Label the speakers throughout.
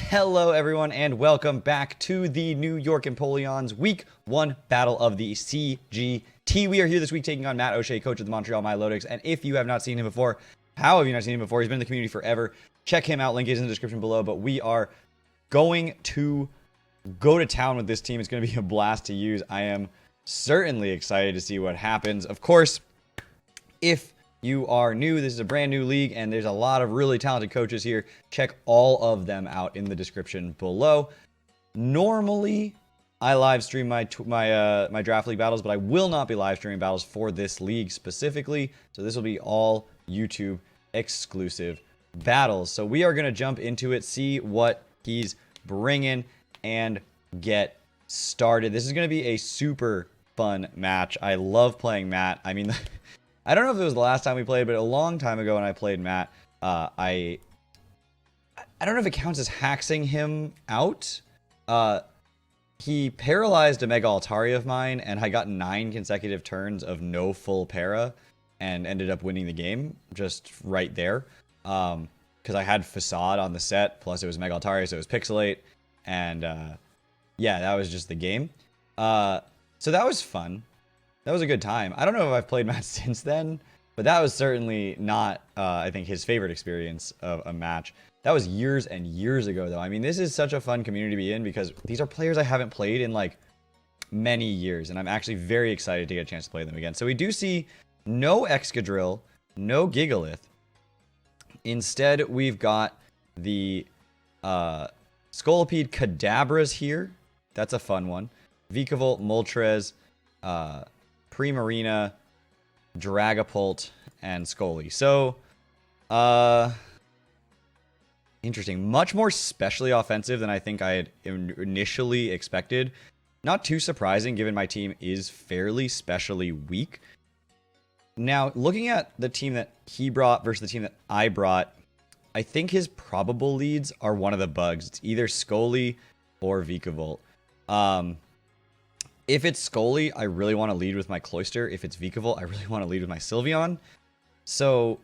Speaker 1: Hello everyone and welcome back to the New York Empoleon's Week 1 battle of the CGT. We are here this week taking on Matt O'Shea, coach of the Montreal Milotics, and if you have not seen him before, how have you not seen him before? He's been in the community forever. Check him out, link is in the description below, but we are going to go to town with this team. It's going to be a blast to use. I am certainly excited to see what happens. Of course, if you are new, this is a brand new league, and there's a lot of really talented coaches here. Check all of them out in the description below. Normally, I live stream my draft league battles, but I will not be live streaming battles for this league specifically. So this will be all YouTube exclusive battles. So we are going to jump into it, see what he's bringing, and get started. This is going to be a super fun match. I love playing Matt. I mean, I don't know if it was the last time we played, but a long time ago when I played Matt, I don't know if it counts as haxing him out. He paralyzed a Mega Altaria of mine, and I got 9 consecutive turns of no full para, and ended up winning the game just right there. Because I had Facade on the set, plus it was Mega Altaria, so it was Pixelate, and yeah, that was just the game. So that was fun. That was a good time. I don't know if I've played Matt since then, but that was certainly not, I think, his favorite experience of a match. That was years and years ago, though. I mean, this is such a fun community to be in because these are players I haven't played in, like, many years, and I'm actually very excited to get a chance to play them again. So we do see no Excadrill, no Gigalith. Instead, we've got the Scolipede Kadabras here. That's a fun one. Vikavolt, Moltres, Primarina, Dragapult, and Scully. So, interesting. Much more specially offensive than I think I had initially expected. Not too surprising, given my team is fairly specially weak. Now, looking at the team that he brought versus the team that I brought, I think his probable leads are one of the bugs. It's either Scully or Vikavolt. If it's Scully, I really want to lead with my Cloyster. If it's Vikavolt, I really want to lead with my Sylveon. So,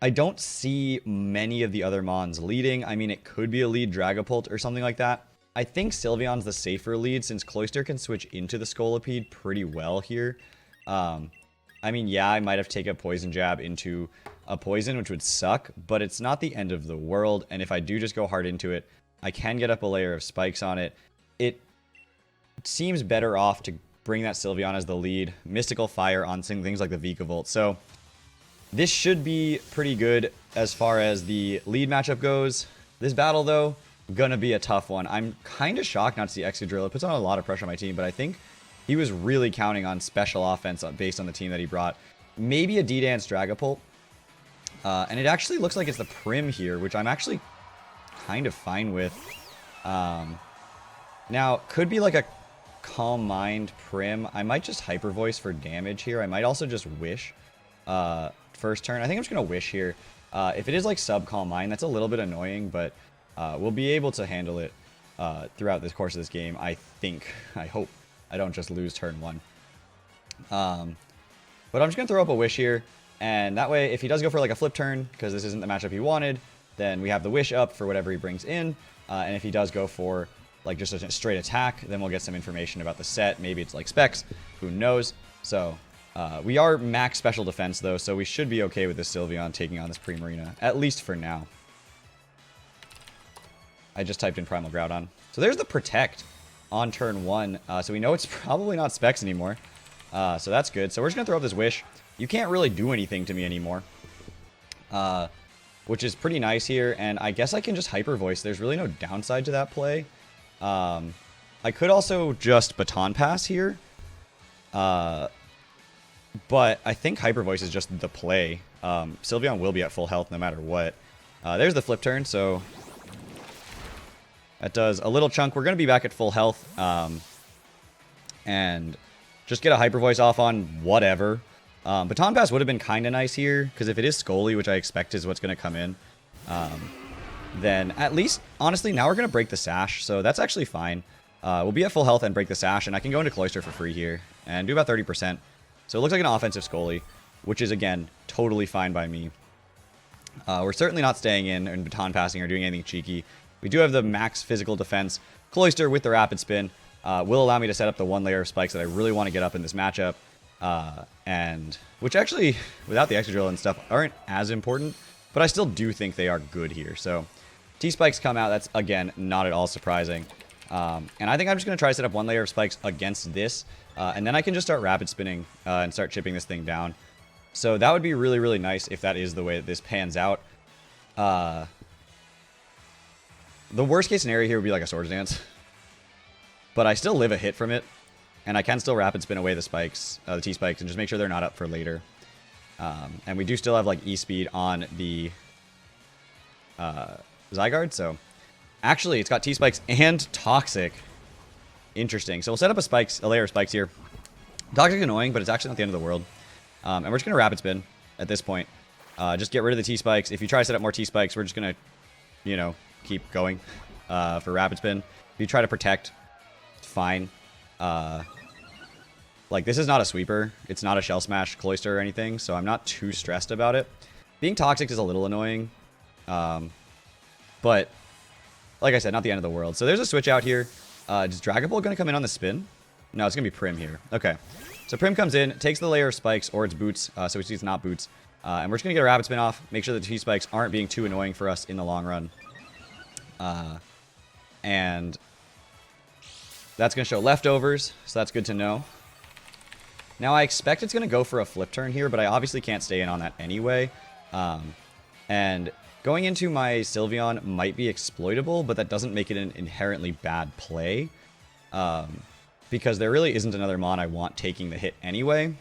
Speaker 1: I don't see many of the other Mons leading. I mean, it could be a lead Dragapult or something like that. I think Sylveon's the safer lead since Cloyster can switch into the Scolipede pretty well here. I mean, yeah, I might have taken a Poison Jab into a Poison, which would suck, but it's not the end of the world. And if I do just go hard into it, I can get up a layer of spikes on it. It seems better off to bring that Sylveon as the lead. Mystical Fire on things like the Vikavolt. So this should be pretty good as far as the lead matchup goes. This battle, though, gonna be a tough one. I'm kind of shocked not to see Excadrill. It puts on a lot of pressure on my team, but I think he was really counting on special offense based on the team that he brought. Maybe a D-Dance Dragapult. And it actually looks like it's the Prim here, which I'm actually kind of fine with. Now, could be like a Calm Mind Prim. I might just Hyper Voice for damage here. I might also just Wish first turn. I think I'm just going to Wish here. If it is like sub Calm Mind, that's a little bit annoying, but we'll be able to handle it throughout this course of this game, I think. I hope I don't just lose turn 1. But I'm just going to throw up a Wish here, and that way, if he does go for like a flip turn, because this isn't the matchup he wanted, then we have the Wish up for whatever he brings in, and if he does go for like just a straight attack, then we'll get some information about the set. Maybe it's like specs, who knows. So we are max special defense though, so we should be okay with this Sylveon taking on this Primarina, at least for now. I just typed in Primal Groudon. So there's the Protect on turn 1, so we know it's probably not specs anymore. So that's good. So we're just gonna throw up this Wish. You can't really do anything to me anymore, which is pretty nice here, and I guess I can just Hyper Voice. There's really no downside to that play. I could also just Baton Pass here, but I think Hyper Voice is just the play. Sylveon will be at full health no matter what. There's the flip turn, so that does a little chunk. We're going to be back at full health, and just get a Hyper Voice off on whatever. Baton Pass would have been kind of nice here, because if it is Scully, which I expect is what's going to come in, then at least, honestly, now we're going to break the Sash, so that's actually fine. We'll be at full health and break the Sash, and I can go into Cloyster for free here and do about 30%. So it looks like an offensive Scully, which is, again, totally fine by me. We're certainly not staying in and baton passing or doing anything cheeky. We do have the max physical defense. Cloyster with the rapid spin will allow me to set up the one layer of spikes that I really want to get up in this matchup. And which actually, without the extra drill and stuff, aren't as important. But I still do think they are good here. So T-spikes come out. That's, again, not at all surprising. And I think I'm just going to try to set up one layer of spikes against this. And then I can just start rapid spinning and start chipping this thing down. So that would be really, really nice if that is the way that this pans out. The worst case scenario here would be like a Swords Dance. But I still live a hit from it. And I can still rapid spin away the spikes, the T-spikes, and just make sure they're not up for later. And we do still have like E-speed on the Zygarde. So actually, it's got T-spikes and Toxic. Interesting. So we'll set up a layer of spikes here. Toxic is annoying, but it's actually not the end of the world. And we're just going to rapid spin at this point. Just get rid of the T-spikes. If you try to set up more T-spikes, we're just going to, you know, keep going for rapid spin. If you try to protect, it's fine. Like, this is not a sweeper. It's not a Shell Smash Cloyster or anything, so I'm not too stressed about it. Being Toxic is a little annoying. But, like I said, not the end of the world. So there's a switch out here. Is Dragon Bolt going to come in on the spin? No, it's going to be Prim here. Okay. So Prim comes in, takes the layer of spikes, or it's boots. So we see it's not boots. And we're just going to get a rapid spin off. Make sure the T-spikes aren't being too annoying for us in the long run. And that's going to show leftovers, so that's good to know. Now, I expect it's going to go for a flip turn here, but I obviously can't stay in on that anyway. And going into my Sylveon might be exploitable, but that doesn't make it an inherently bad play. Because there really isn't another Mon I want taking the hit anyway.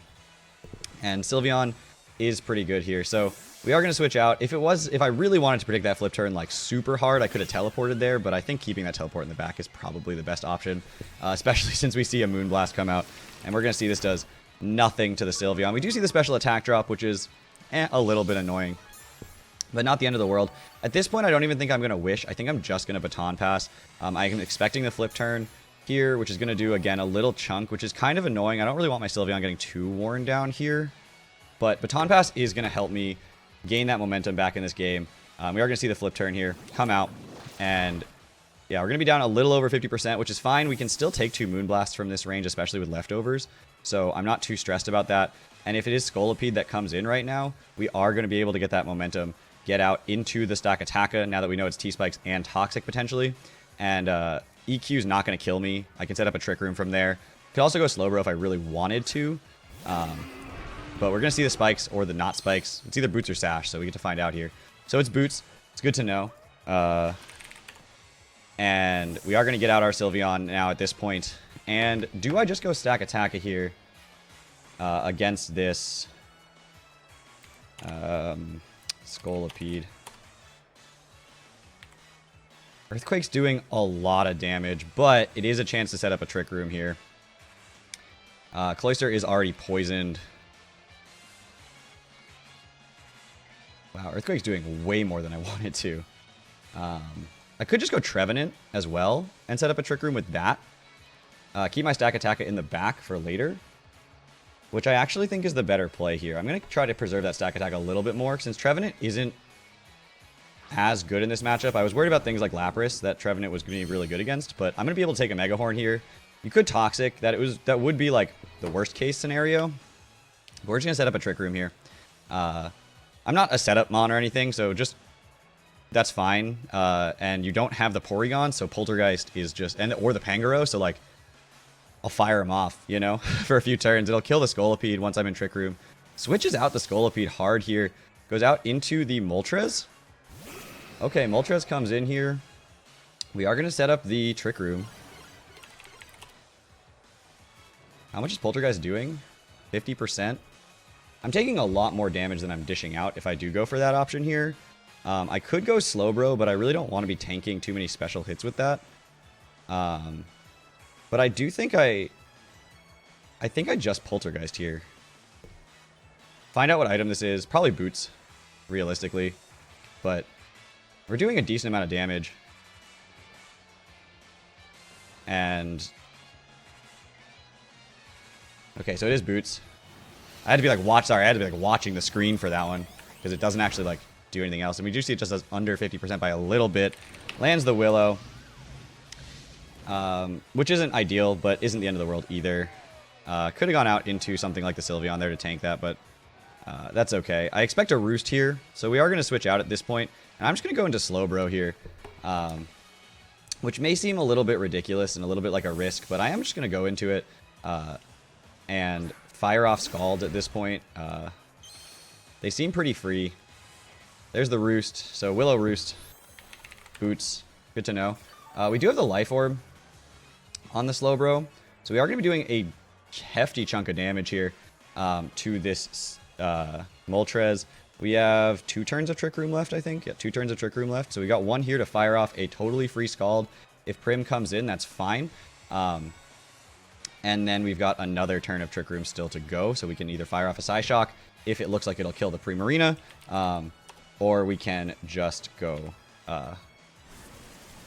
Speaker 1: And Sylveon is pretty good here. So we are going to switch out. If I really wanted to predict that flip turn like super hard, I could have teleported there, but I think keeping that teleport in the back is probably the best option. Especially since we see a Moonblast come out. And we're going to see this does nothing to the Sylveon. We do see the special attack drop, which is a little bit annoying. But not the end of the world. At this point, I don't even think I'm going to wish. I think I'm just going to baton pass. I am expecting the flip turn here, which is going to do, again, a little chunk, which is kind of annoying. I don't really want my Sylveon getting too worn down here. But baton pass is going to help me gain that momentum back in this game. We are going to see the flip turn here come out. And yeah, we're going to be down a little over 50%, which is fine. We can still take 2 Moonblasts from this range, especially with leftovers. So I'm not too stressed about that. And if it is Scolipede that comes in right now, we are going to be able to get that momentum, get out into the Stack Attacka now that we know it's T-Spikes and Toxic potentially. And EQ is not going to kill me. I can set up a Trick Room from there. Could also go Slowbro if I really wanted to. But we're going to see the spikes or the not spikes. It's either boots or sash, so we get to find out here. So it's boots. It's good to know. And we are going to get out our Sylveon now at this point. And do I just go Stack Attacka here against this Scolipede? Earthquake's doing a lot of damage, but it is a chance to set up a Trick Room here. Cloyster is already poisoned. Wow, Earthquake's doing way more than I wanted to. I could just go Trevenant as well and set up a Trick Room with that. Keep my Stack Attacka in the back for later, which I actually think is the better play here. I'm going to try to preserve that Stack Attack a little bit more since Trevenant isn't as good in this matchup. I was worried about things like Lapras that Trevenant was going to be really good against, but I'm going to be able to take a Mega Horn here. You could Toxic. That would be like the worst case scenario. But we're just going to set up a Trick Room here. I'm not a setup Mon or anything, so just that's fine. And you don't have the Porygon, so Poltergeist is just or the Pangoro, so like I'll fire him off, you know, for a few turns. It'll kill the Scolipede once I'm in Trick Room. Switches out the Scolipede hard here. Goes out into the Moltres. Okay, Moltres comes in here. We are going to set up the Trick Room. How much is Poltergeist doing? 50%. I'm taking a lot more damage than I'm dishing out if I do go for that option here. I could go Slowbro, but I really don't want to be tanking too many special hits with that. But I do think I think I just Poltergeist here. Find out what item this is. Probably Boots, realistically. But we're doing a decent amount of damage. And okay, so it is Boots. I had to be like watching the screen for that one because it doesn't actually like do anything else. And we do see it just does under 50% by a little bit. Lands the Willow. Which isn't ideal, but isn't the end of the world either. Could have gone out into something like the Sylveon there to tank that, but that's okay. I expect a Roost here, so we are going to switch out at this point. And I'm just going to go into Slowbro here, which may seem a little bit ridiculous and a little bit like a risk, but I am just going to go into it and fire off Scald at this point. They seem pretty free. There's the Roost, so Willow Roost, Boots, good to know. We do have the Life Orb on the Slowbro, so we are going to be doing a hefty chunk of damage here to this Moltres. We have 2 turns of Trick Room left, I think. Yeah, 2 turns of Trick Room left. So we got 1 here to fire off a totally free Scald. If Prim comes in, that's fine. And then we've got another turn of Trick Room still to go. So we can either fire off a Psyshock if it looks like it'll kill the Primarina, or we can just go...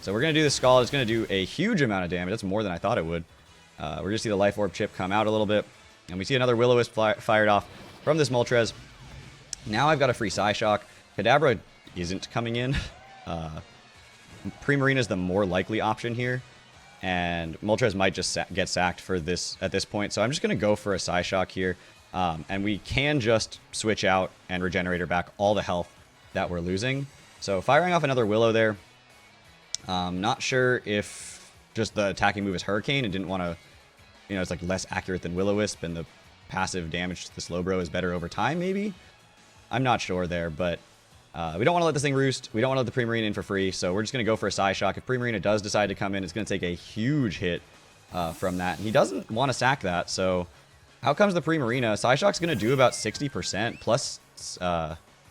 Speaker 1: So we're going to do the Scald. It's going to do a huge amount of damage. That's more than I thought it would. We're going to see the Life Orb chip come out a little bit. And we see another Will-O-Wisp fired off from this Moltres. Now I've got a free Psyshock. Kadabra isn't coming in. Primarina is the more likely option here. And Moltres might just get sacked for this at this point. So I'm just going to go for a Psyshock here. And we can just switch out and Regenerator back all the health that we're losing. So firing off another Willow there. Not sure if just the attacking move is Hurricane and didn't want to, you know, it's like less accurate than Will-O-Wisp and the passive damage to the Slowbro is better over time, maybe? I'm not sure there, but we don't want to let this thing roost. We don't want to let the Primarina in for free, so we're just going to go for a Psyshock. If Primarina does decide to come in, it's going to take a huge hit from that. And he doesn't want to sack that, so how comes the Primarina? Psyshock's going to do about 60% plus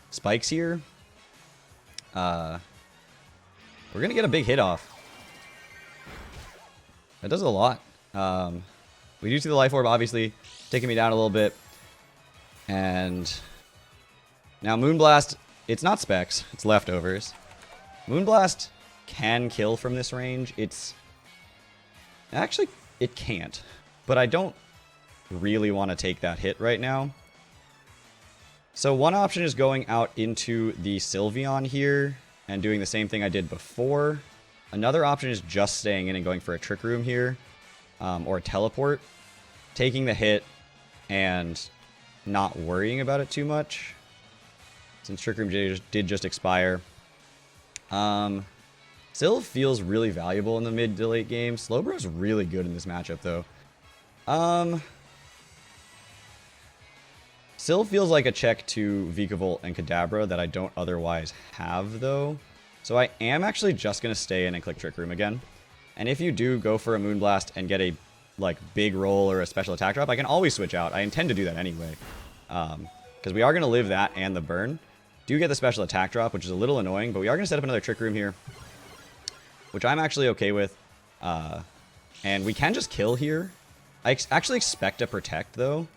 Speaker 1: spikes here. We're going to get a big hit off. That does a lot. We do see the Life Orb, obviously, taking me down a little bit. And now Moonblast, it's not specs, it's leftovers. Moonblast can kill from this range. Actually, it can't. But I don't really want to take that hit right now. So one option is going out into the Sylveon here and doing the same thing I did before. Another option is just staying in and going for a Trick Room here, or a Teleport, taking the hit and not worrying about it too much, since Trick Room did just expire. Syl feels really valuable in the mid to late game. Slowbro's really good in this matchup, though. Syl feels like a check to Vikavolt and Kadabra that I don't otherwise have, though. So I am actually just going to stay in and click Trick Room again. And if you do go for a Moonblast and get a big roll or a special attack drop, I can always switch out. I intend to do that anyway. Because we are going to live that and the burn. Do get the special attack drop, which is a little annoying, but we are going to set up another Trick Room here, which I'm actually okay with. And we can just kill here. I actually expect a Protect, though,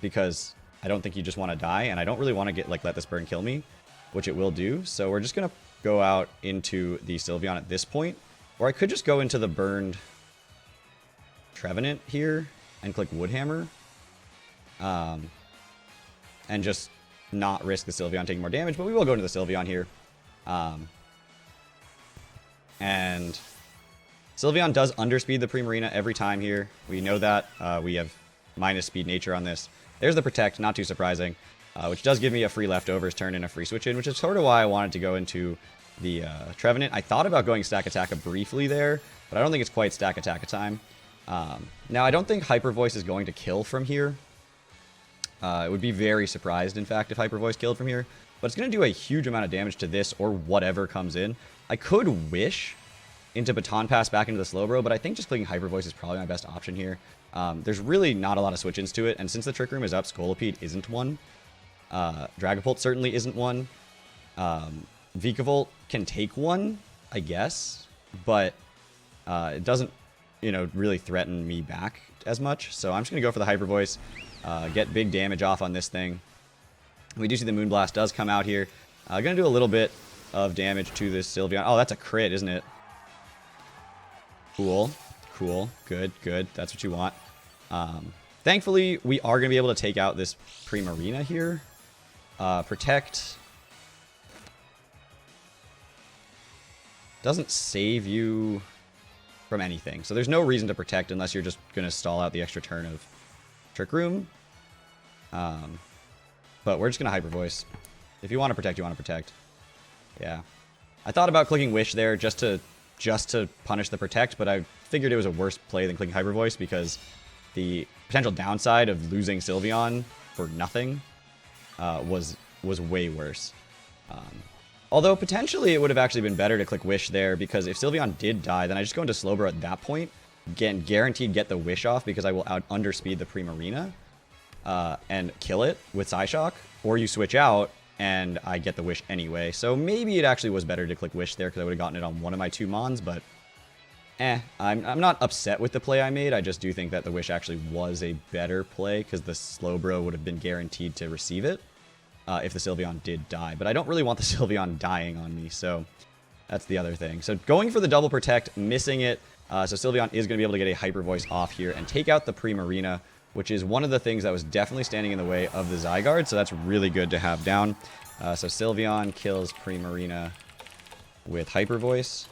Speaker 1: because I don't think you just want to die, and I don't really want to let this burn kill me, which it will do. So we're just going to go out into the Sylveon at this point, or I could just go into the burned Trevenant here and click Woodhammer, and just not risk the Sylveon taking more damage, but we will go into the Sylveon here. And Sylveon does underspeed the Primarina every time here. We know that. We have minus speed nature on this. There's the Protect, not too surprising, which does give me a free leftovers turn and a free switch in, which is sort of why I wanted to go into the Trevenant. I thought about going Stack Attacka briefly there, but I don't think it's quite Stack Attacka time. Now, I don't think Hyper Voice is going to kill from here. I would be very surprised, in fact, if Hyper Voice killed from here. But it's going to do a huge amount of damage to this or whatever comes in. I could wish into Baton Pass back into the Slowbro, but I think just clicking Hyper Voice is probably my best option here. There's really not a lot of switch-ins to it, and since the Trick Room is up, Scolipede isn't one. Dragapult certainly isn't one. Vikavolt can take one, I guess, but it doesn't, really threaten me back as much. So I'm just going to go for the Hyper Voice, get big damage off on this thing. We do see the Moonblast does come out here. Going to do a little bit of damage to this Sylveon. Oh, that's a crit, isn't it? Cool. Cool. Good. Good. That's what you want. Thankfully, we are going to be able to take out this Primarina here. Protect. doesn't save you from anything. So there's no reason to protect unless you're just going to stall out the extra turn of Trick Room. But we're just going to Hyper Voice. If you want to protect, you want to protect. Yeah. I thought about clicking Wish there just to punish the protect, but I figured it was a worse play than clicking Hyper Voice because the potential downside of losing Sylveon for nothing was way worse. Although potentially it would have actually been better to click Wish there because if Sylveon did die, then I just go into Slowbro at that point. Again, guaranteed get the Wish off because I will underspeed the Primarina and kill it with Psyshock. Or you switch out and I get the Wish anyway. So maybe it actually was better to click Wish there because I would have gotten it on one of my 2 Mons, but I'm not upset with the play I made. I just do think that the Wish actually was a better play because the Slowbro would have been guaranteed to receive it if the Sylveon did die. But I don't really want the Sylveon dying on me, so that's the other thing. So going for the double protect, missing it. So Sylveon is going to be able to get a Hyper Voice off here and take out the Primarina, which is one of the things that was definitely standing in the way of the Zygarde, so that's really good to have down. So Sylveon kills Primarina with Hyper Voice.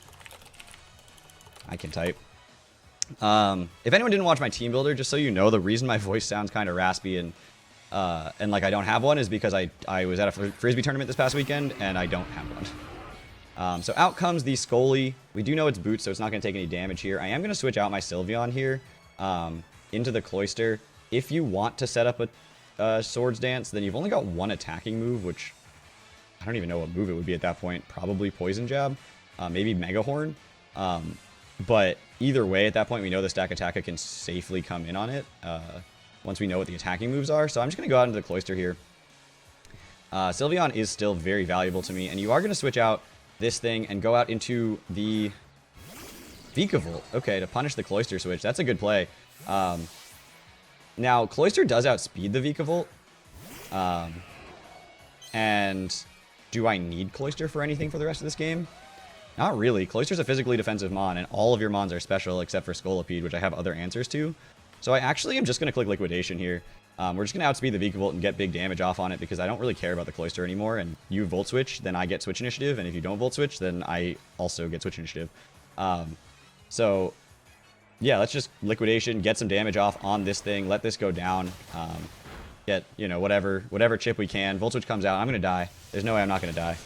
Speaker 1: I can type. If anyone didn't watch my team builder, just so you know, the reason my voice sounds kind of raspy and like I don't have one is because I was at a Frisbee tournament this past weekend and I don't have one. So out comes the Scully. We do know it's Boots, so it's not going to take any damage here. I am going to switch out my Sylveon here into the Cloyster. If you want to set up a Swords Dance, then you've only got one attacking move, which I don't even know what move it would be at that point. Probably Poison Jab, maybe Mega Horn. But either way, at that point, we know the Stack Attacker can safely come in on it once we know what the attacking moves are. So I'm just going to go out into the Cloyster here. Sylveon is still very valuable to me, and you are going to switch out this thing and go out into the Vikavolt. Okay, to punish the Cloyster switch. That's a good play. Now, Cloyster does outspeed the Vikavolt. And do I need Cloyster for anything for the rest of this game? Not really. Cloyster's a physically defensive Mon, and all of your Mons are special except for Scolipede, which I have other answers to. So I actually am just going to click Liquidation here. We're just going to outspeed the Vikavolt and get big damage off on it because I don't really care about the Cloyster anymore. And you Volt Switch, then I get Switch Initiative. And if you don't Volt Switch, then I also get Switch Initiative. So, yeah, let's just Liquidation, get some damage off on this thing, let this go down. Get, you know, whatever chip we can. Volt Switch comes out. I'm going to die. There's no way I'm not going to die.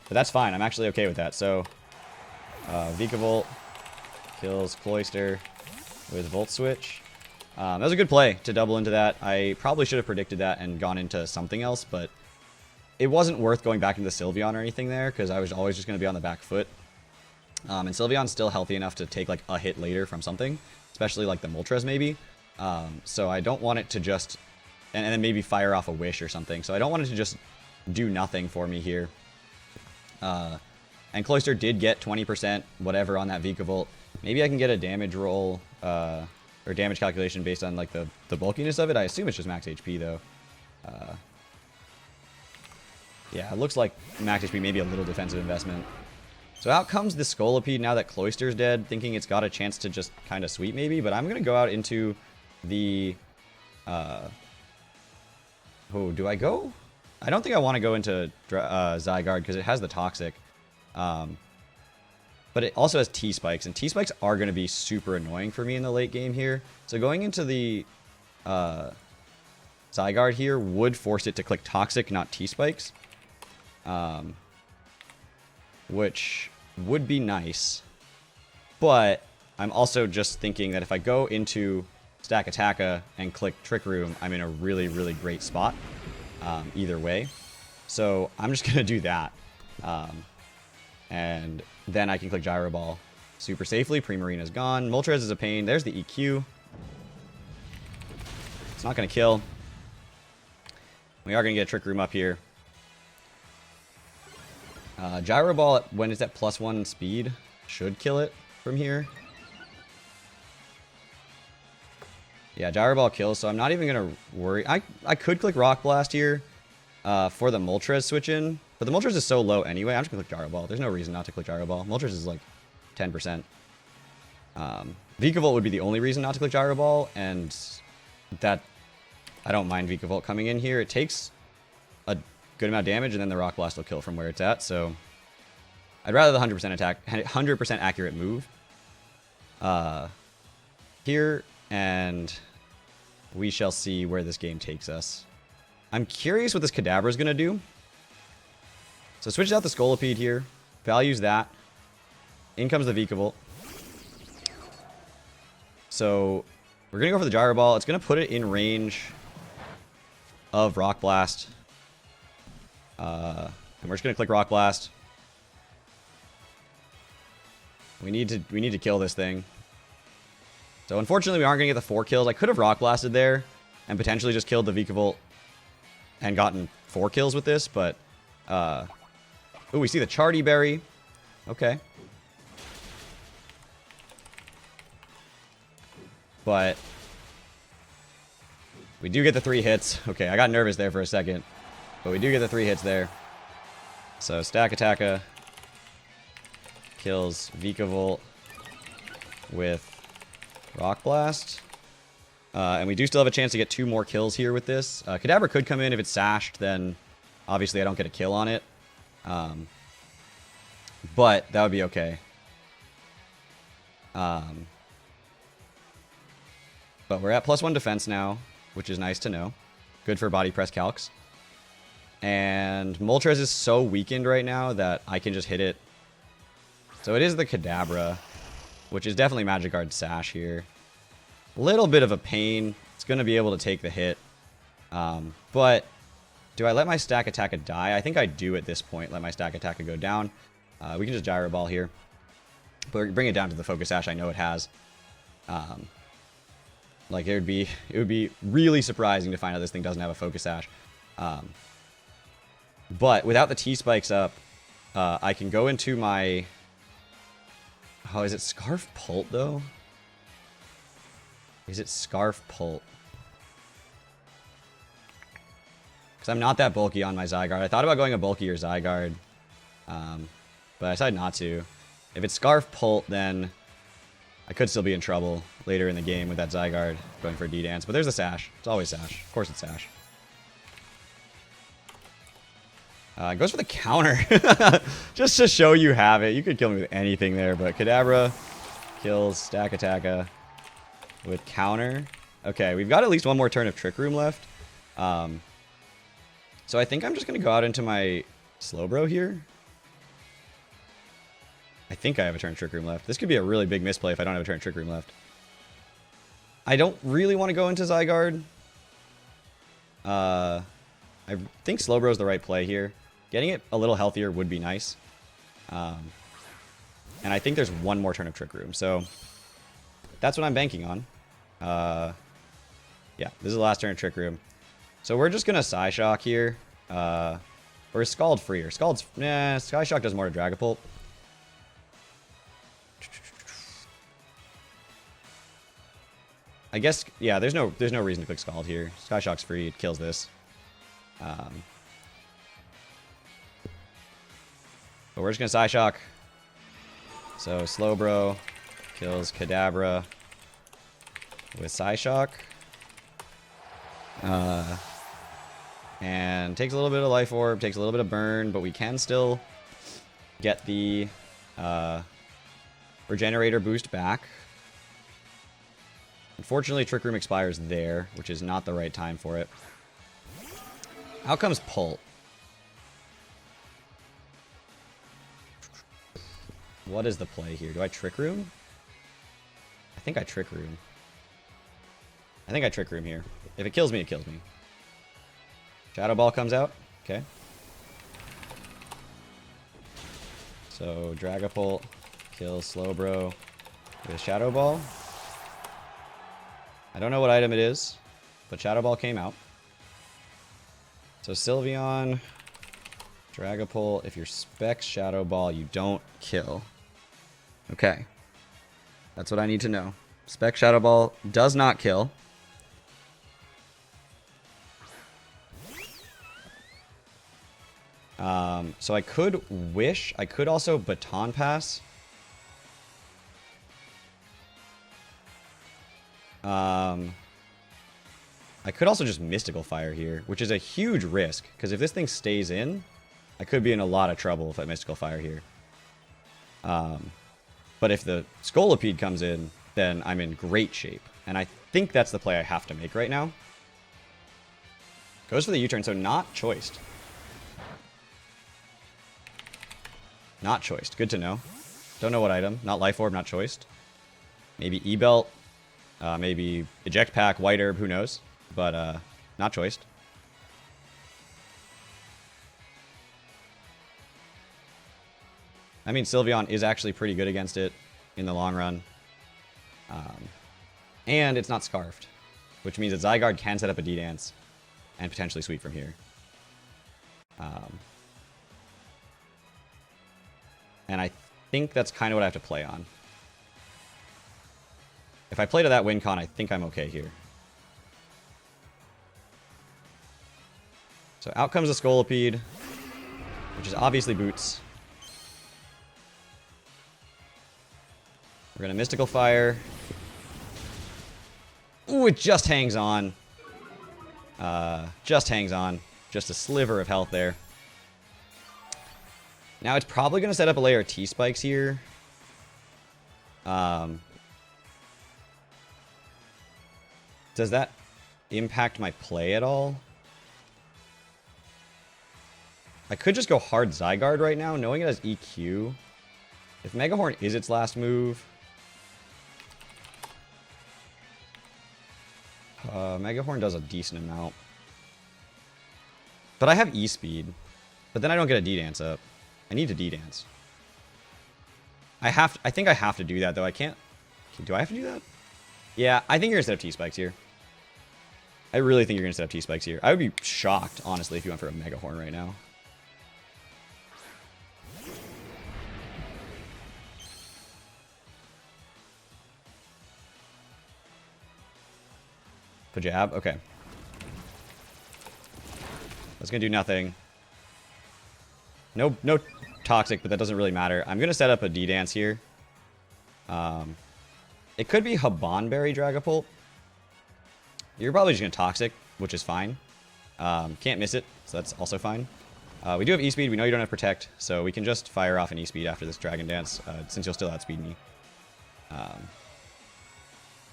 Speaker 1: But that's fine. I'm actually okay with that. So, Vikavolt kills Cloyster with Volt Switch. That was a good play to double into that. I probably should have predicted that and gone into something else, but it wasn't worth going back into the Sylveon or anything there because I was always just going to be on the back foot. And Sylveon's still healthy enough to take like a hit later from something, especially like the Moltres maybe. So I don't want it to just, and then maybe fire off a Wish or something. So I don't want it to just do nothing for me here. And Cloyster did get 20% whatever on that Vikavolt. Maybe I can get a damage roll or damage calculation based on like the bulkiness of it. I assume it's just max HP though. Yeah, it looks like max HP, maybe a little defensive investment. So out comes the Scolipede now that Cloyster's dead, thinking it's got a chance to just kind of sweep maybe, but I'm going to go out into the... oh, do I go? I don't think I want to go into Zygarde because it has the Toxic. But it also has T-Spikes, and T-Spikes are going to be super annoying for me in the late game here. So going into the Zygarde here would force it to click Toxic, not T-Spikes. Which would be nice. But I'm also just thinking that if I go into Stack Attacka and click Trick Room, I'm in a really, really great spot. Either way. So I'm just going to do that. And then I can click Gyro Ball super safely. Primarina's gone. Moltres is a pain. There's the EQ. It's not going to kill. We are going to get a Trick Room up here. Gyro Ball, when it's at +1 speed, should kill it from here. Yeah, Gyro Ball kills, so I'm not even going to worry. I could click Rock Blast here for the Moltres switch in, but the Moltres is so low anyway. I'm just going to click Gyro Ball. There's no reason not to click Gyro Ball. Moltres is like 10%. Vikavolt would be the only reason not to click Gyro Ball, and that I don't mind Vikavolt coming in here. It takes a good amount of damage, and then the Rock Blast will kill from where it's at, so I'd rather the 100% attack, 100% accurate move here, and we shall see where this game takes us. I'm curious what this Kadabra is going to do. So switches out the Scolipede here, values that. In comes the Vikavolt. So we're going to go for the Gyro Ball. It's going to put it in range of Rock Blast. And we're just going to click Rock Blast. We need to kill this thing. So unfortunately, we aren't going to get the 4 kills. I could have Rock Blasted there and potentially just killed the Vikavolt and gotten 4 kills with this, but... Ooh, we see the Charty Berry. Okay. But we do get the 3 hits. Okay, I got nervous there for a second. But we do get the 3 hits there. So Stakataka kills Vikavolt with Rock Blast. And we do still have a chance to get 2 more kills here with this. Kadabra could come in. If it's sashed, then obviously I don't get a kill on it. But that would be okay. But we're at +1 defense now, which is nice to know. Good for body press calcs. And Moltres is so weakened right now that I can just hit it. So it is the Kadabra, which is definitely Magic Guard Sash here. Little bit of a pain. It's going to be able to take the hit. But do I let my Stakataka die? I think I do at this point. Let my Stakataka go down. We can just Gyro Ball here. But bring it down to the Focus Sash I know it has. Like, it would be really surprising to find out this thing doesn't have a Focus Sash. But without the T-Spikes up, I can go into my... Oh, is it Scarf Pult, though? Is it Scarf Pult? Because I'm not that bulky on my Zygarde. I thought about going a bulkier Zygarde, but I decided not to. If it's Scarf Pult, then I could still be in trouble later in the game with that Zygarde going for a D-Dance. But there's a Sash. It's always Sash. Of course it's Sash. Goes for the counter. Just to show you have it. You could kill me with anything there, but Kadabra kills Stakataka with counter. Okay, we've got at least 1 more turn of Trick Room left. So I think I'm just going to go out into my Slowbro here. I think I have a turn Trick Room left. This could be a really big misplay if I don't have a turn Trick Room left. I don't really want to go into Zygarde. I think Slowbro is the right play here. Getting it a little healthier would be nice. And I think there's 1 more turn of Trick Room. So that's what I'm banking on. Yeah, this is the last turn of Trick Room. So we're just going to Psyshock here. Or Scald Freer. Scald's... Nah, Psyshock does more to Dragapult. I guess, yeah, there's no reason to click Scald here. Psyshock's free. It kills this. But we're just going to Psyshock. So Slowbro kills Kadabra with Psyshock. And takes a little bit of Life Orb, takes a little bit of burn, but we can still get the Regenerator boost back. Unfortunately, Trick Room expires there, which is not the right time for it. Out comes Pult. What is the play here? Do I Trick Room? I think I Trick Room. I think I Trick Room here. If it kills me, it kills me. Shadow Ball comes out. Okay. So Dragapult kills Slowbro with Shadow Ball. I don't know what item it is, but Shadow Ball came out. So Sylveon, Dragapult, if you're Specs Shadow Ball, you don't kill. Okay. That's what I need to know. Spec Shadow Ball does not kill. So I could Wish. I could also Baton Pass. I could also just Mystical Fire here, which is a huge risk, because if this thing stays in, I could be in a lot of trouble if I Mystical Fire here. But if the Scolipede comes in, then I'm in great shape. And I think that's the play I have to make right now. Goes for the U-turn, so not choiced. Not choiced. Good to know. Don't know what item. Not Life Orb, not choiced. Maybe E-Belt. Maybe Eject Pack, White Herb, who knows. But not choiced. I mean, Sylveon is actually pretty good against it in the long run. And it's not Scarfed, which means that Zygarde can set up a D-Dance and potentially sweep from here. And I think that's kind of what I have to play on. If I play to that win con, I think I'm okay here. So out comes the Scolipede, which is obviously Boots. We're going to Mystical Fire. Ooh, it just hangs on. Just hangs on. Just a sliver of health there. Now it's probably going to set up a layer of T-Spikes here. Does that impact my play at all? I could just go hard Zygarde right now, knowing it has EQ. If Mega Horn is its last move... Mega Horn does a decent amount. But I have E-Speed. But then I don't get a D-Dance up. I need to D-Dance. I think I have to do that, though. I can't... Do I have to do that? Yeah, I think you're going to set up T-Spikes here. I really think you're going to set up T-Spikes here. I would be shocked, honestly, if you went for a Mega Horn right now. Jab? Okay. That's going to do nothing. No Toxic, but that doesn't really matter. I'm going to set up a D-Dance here. It could be Habanberry Dragapult. You're probably just going to Toxic, which is fine. Can't miss it, so that's also fine. We do have E-Speed. We know you don't have Protect, so we can just fire off an E-Speed after this Dragon Dance, since you'll still outspeed me.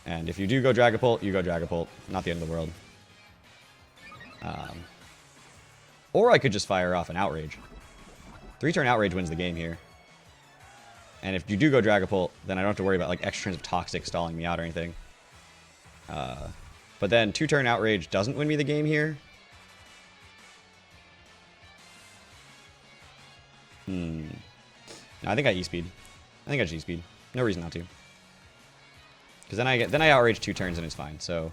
Speaker 1: And if you do go Dragapult, you go Dragapult. Not the end of the world. Or I could just fire off an Outrage. 3-turn Outrage wins the game here. And if you do go Dragapult, then I don't have to worry about like extra turns of Toxic stalling me out or anything. But then 2-turn Outrage doesn't win me the game here. No, I think I E-Speed. I think I just E-Speed. No reason not to. Because then I Outrage 2 turns and it's fine. So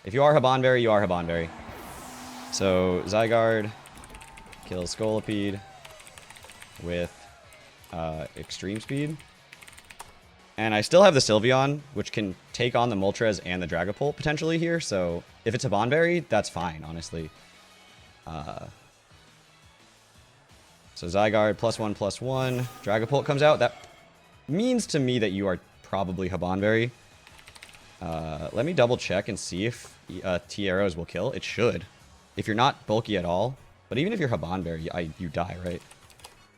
Speaker 1: if you are Habanberry, you are Habanberry. So Zygarde kills Scolipede with Extreme Speed. And I still have the Sylveon, which can take on the Moltres and the Dragapult potentially here. So if it's Habanberry, that's fine, honestly. So Zygarde +1/+1. Dragapult comes out. That means to me that you are probably Habanberry. Let me double check and see if T-Arrows will kill. It should. If you're not bulky at all. But even if you're Habanberry, you die, right?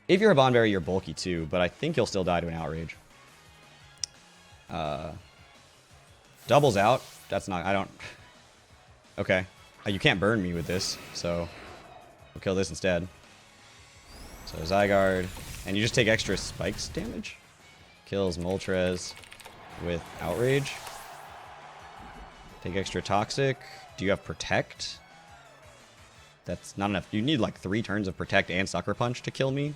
Speaker 1: If you're Habanberry, you're bulky too. But I think you'll still die to an Outrage. Doubles out. That's not... I don't... Okay. You can't burn me with this. So we'll kill this instead. So Zygarde. And you just take extra spikes damage. Kills Moltres with Outrage. Take extra Toxic. Do you have Protect? That's not enough. You need like 3 turns of Protect and Sucker Punch to kill me.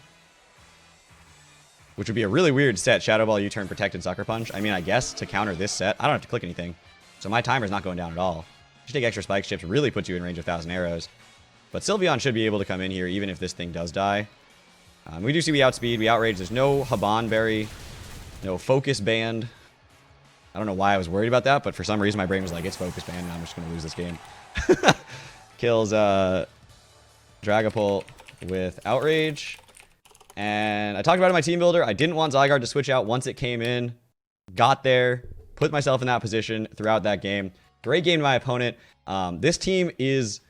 Speaker 1: Which would be a really weird set. Shadow Ball, U-turn, Protect, and Sucker Punch. I mean, I guess to counter this set, I don't have to click anything. So my timer's not going down at all. Just take extra Spike Chips really puts you in range of 1,000 arrows. But Sylveon should be able to come in here even if this thing does die. We do see we outspeed, we outrage. There's no Habanberry, no Focus Band. I don't know why I was worried about that, but for some reason my brain was like, it's Focus Band and I'm just going to lose this game. Kills Dragapult with Outrage. And I talked about it in my team builder. I didn't want Zygarde to switch out once it came in. Got there. Put myself in that position throughout that game. Great game to my opponent. This team is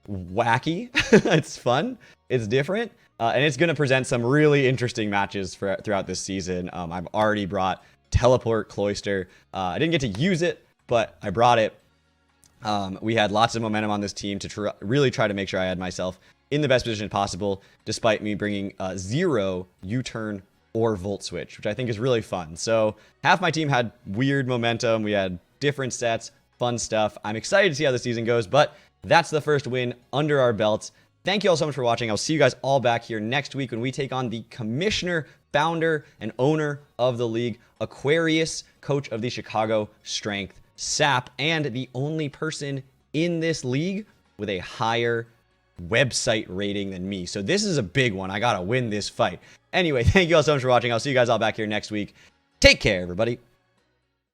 Speaker 1: wacky. It's fun. It's different. And it's going to present some really interesting matches throughout this season. I've already brought Teleport Cloister. I didn't get to use it, but I brought it. We had lots of momentum on this team to really try to make sure I had myself in the best position possible, despite me bringing 0 U-turn or Volt Switch, which I think is really fun. So half my team had weird momentum. We had different sets, fun stuff. I'm excited to see how the season goes, but that's the first win under our belts. Thank you all so much for watching. I'll see you guys all back here next week when we take on the commissioner, founder, and owner of the league, Aquarius, coach of the Chicago Strength SAP, and the only person in this league with a higher website rating than me. So this is a big one. I gotta win this fight. Anyway, thank you all so much for watching. I'll see you guys all back here next week. Take care, everybody.